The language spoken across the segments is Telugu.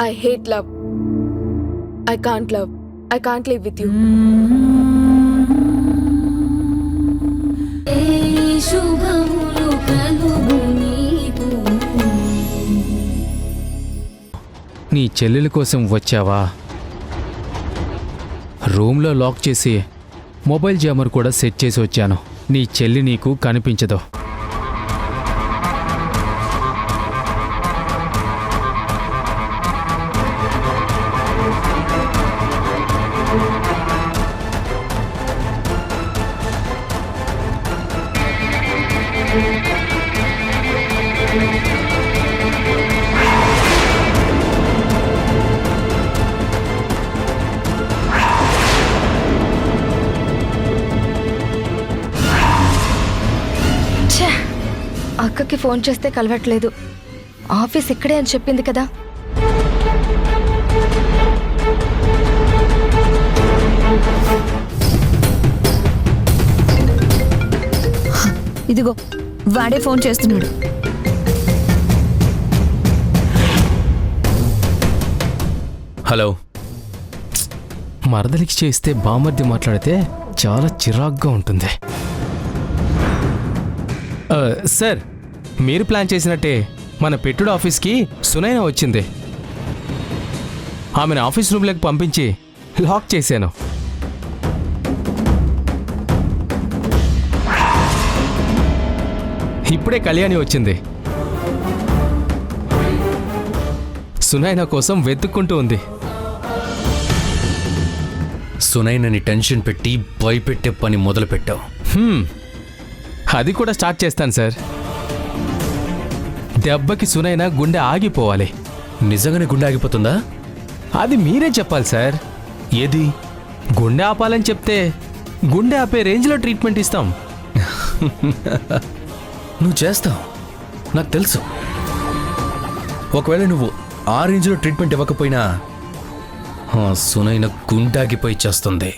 I hate love. I can't love. I can't live with you. నీ చెల్లెల కోసం వచ్చావా? రూమ్లో లాక్ చేసి మొబైల్ జామర్ కూడా సెట్ చేసి వచ్చాను. నీ చెల్లి నీకు కనిపించదు. అక్కకి ఫోన్ చేస్తే కలవట్లేదు. ఆఫీస్ ఇక్కడే అని చెప్పింది కదా. ఇదిగో వాడే ఫోన్ చేస్తున్నాడు. హలో. మరదలికి చేస్తే బామర్ది మాట్లాడితే చాలా చిరాగ్గా ఉంటుంది. సార్, మీరు ప్లాన్ చేసినట్టే మన పెట్టుడు ఆఫీస్కి సునైన వచ్చింది. ఆమెను ఆఫీస్ రూమ్లోకి పంపించి లాక్ చేశాను. ఇప్పుడే కళ్యాణి వచ్చింది. సునైన కోసం వెతుక్కుంటూ ఉంది. సునైనని టెన్షన్ పెట్టి భయపెట్టే పని మొదలుపెట్టావు. అది కూడా స్టార్ట్ చేస్తాను సార్. దెబ్బకి సునైన గుండె ఆగిపోవాలి. నిజంగానే గుండె ఆగిపోతుందా? అది మీరే చెప్పాలి సార్. ఏది? గుండె ఆపాలని చెప్తే గుండె ఆపే రేంజ్లో ట్రీట్మెంట్ ఇస్తాం. నువ్వు చేస్తావు, నాకు తెలుసు. ఒకవేళ నువ్వు ఆ రేంజ్లో ట్రీట్మెంట్ ఇవ్వకపోయినా సునైన గుండె ఆగిపోయి చేస్తుంది.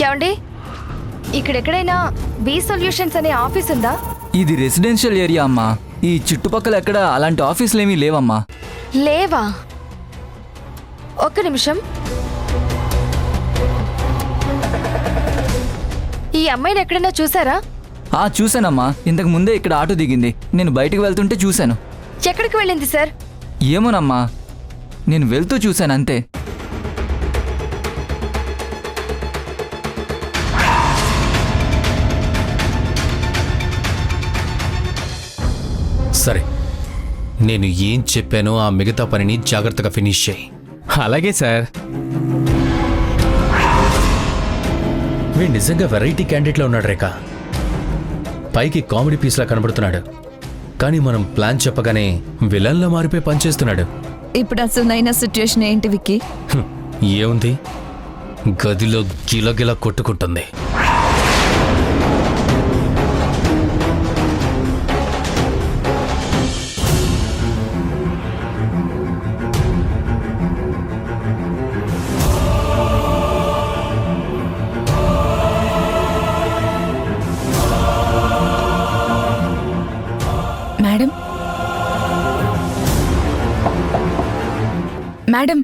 ఏమండి, ఇక్కడెక్కడైనా బీ సొల్యూషన్స్ అనే ఆఫీస్ ఉందా? ఇది రెసిడెన్షియల్ ఏరియా అమ్మా. ఈ చుట్టుపక్కల ఎక్కడ అలాంటి ఆఫీసులేమీ లేవమ్మా. లేవా? ఒక్క నిమిషం. ఈ అమ్మాయిని ఎక్కడైనా చూసారా? చూశానమ్మా. ఇంతకు ముందే ఇక్కడ ఆటో దిగింది. నేను బయటికి వెళ్తుంటే చూశాను. ఎక్కడికి వెళ్ళింది సార్? ఏమోనమ్మా, నేను వెళ్తూ చూశాను అంతే. సరే, నేను ఏం చెప్పానో ఆ మిగతా పనిని జాగ్రత్తగా ఫినిష్ చేయి. అలాగే సార్. వీడు నిజంగా వెరైటీ క్యాండిడేట్లో ఉన్నాడు రేఖ. పైకి కామెడీ పీస్లా కనబడుతున్నాడు, కానీ మనం ప్లాన్ చెప్పగానే విలన్లా మారిపోయి పనిచేస్తున్నాడు. ఇప్పుడు అసలు సిచ్యుయేషన్ ఏంటి విక్కీ? ఏముంది, గదిలో గిలగిల కొట్టుకుంటుంది. మేడం, మేడం,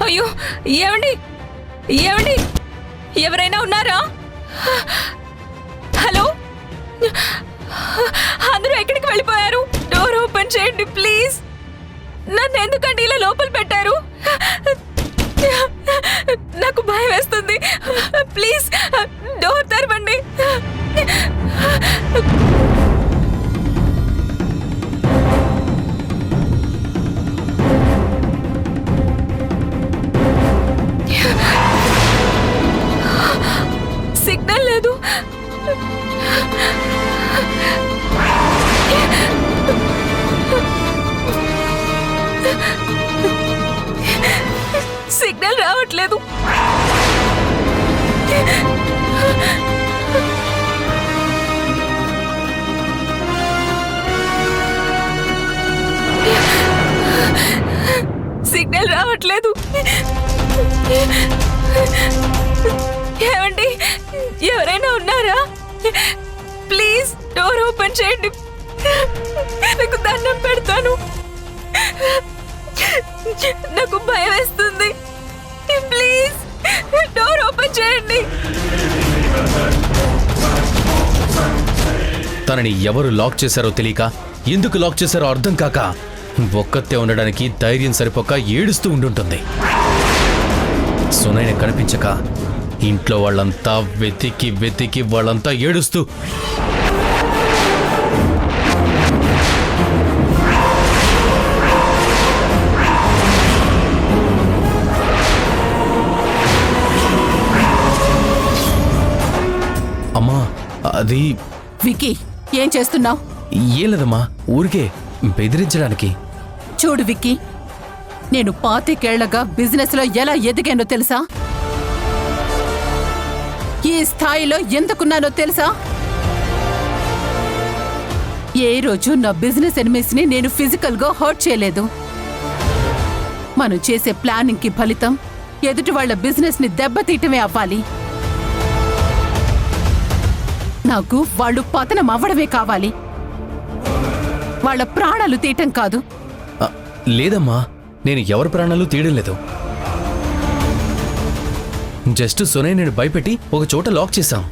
అయ్యో, ఏమండి ఏమండి సిగ్నల్ రావట్లేదు. సిగ్నల్ రావట్లేదు. ఏమండి, ఎవరైనా ఉన్నారా? ప్లీజ్ డోర్ ఓపెన్ చేయండి. మీకు దండం పెడతాను. నాకు భయం వేస్తుంది. ప్లీజ్ డోర్ ఓపెన్ చేయండి. తనని ఎవరు లాక్ చేశారో తెలియక, ఎందుకు లాక్ చేశారో అర్థం కాక ఒక్కతే ఉండడానికి ధైర్యం సరిపోక ఏడుస్తూ ఉండుంటుంది. సునైన కనిపించక ఇంట్లో వాళ్ళంతా వెతికి వెతికి వాళ్ళంతా ఏడుస్తూ అమ్మా అది వికీ, ఏం చేస్తున్నావు? ఏం లేదమ్మా, ఊరికే బెదిరించడానికి. చూడు విక్కీ, నేను 25 ఏళ్లగా బిజినెస్ లో ఎలా ఎదిగానో తెలుసా? ఈ స్థాయిలో ఎందుకున్నానో తెలుసా? ఏ రోజు నా బిజినెస్ ఎనిమిస్ ని నేను ఫిజికల్ గా హర్ట్ చేయలేదు. మనం చేసే ప్లానింగ్ కి ఫలితం ఎదుటి వాళ్ళ బిజినెస్ ని దెబ్బతీయటమే అవ్వాలి. నాకు వాళ్ళు పతనం అవ్వడమే కావాలి, వాళ్ళ ప్రాణాలు తీయటం కాదు. లేదమ్మా, నేను ఎవరి ప్రాణాలు తీయడం లేదు. జస్ట్ సునయ్ నేను భయపెట్టి ఒక చోట లాక్ చేశాం.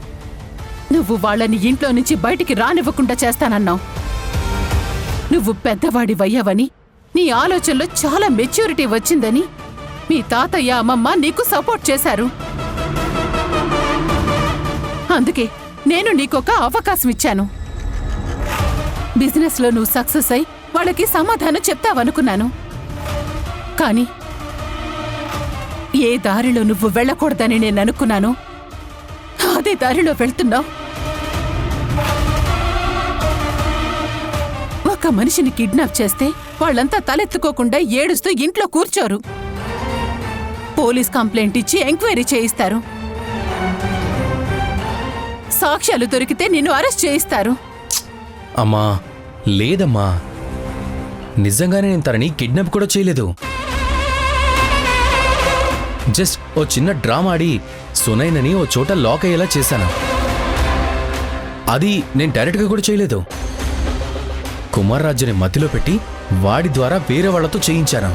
నువ్వు వాళ్ళని ఇంట్లో నుంచి బయటికి రానివ్వకుండా చేస్తానన్నావు. నువ్వు పెద్దవాడివయ్యావని, నీ ఆలోచనలో చాలా మెచ్యూరిటీ వచ్చిందని మీ తాతయ్య అమ్మమ్మ నీకు సపోర్ట్ చేశారు. అందుకే నేను నీకొక అవకాశం ఇచ్చాను. బిజినెస్లో నువ్వు సక్సెస్ అయి వాళ్ళకి సమాధానం చెప్తావనుకున్నాను. కానీ ఏ దారిలో నువ్వు వెళ్ళకూడదని నేను అనుకున్నాను, అదే దారిలో వెళ్తున్నావు. ఒక మనిషిని కిడ్నాప్ చేస్తే వాళ్ళంతా తలెత్తుకోకుండా ఏడుస్తూ ఇంట్లో కూర్చోరు. పోలీస్ కంప్లైంట్ ఇచ్చి ఎంక్వైరీ చేయిస్తారు. సాక్ష్యాలు దొరికితే నిన్ను అరెస్ట్ చేయిస్తారు. అమ్మా లేదమ్మా, నిజంగానే నేను తనని కిడ్నాప్ కూడా చేయలేదు. జస్ట్ ఓ చిన్న డ్రామా ఆడి సునైనని ఓ చోట లాక్ అయ్యేలా చేశాను. అది నేను డైరెక్ట్గా కూడా చేయలేదు. కుమార్ రాజుని మధ్యలో పెట్టి వాడి ద్వారా వేరే వాళ్లతో చేయించాను.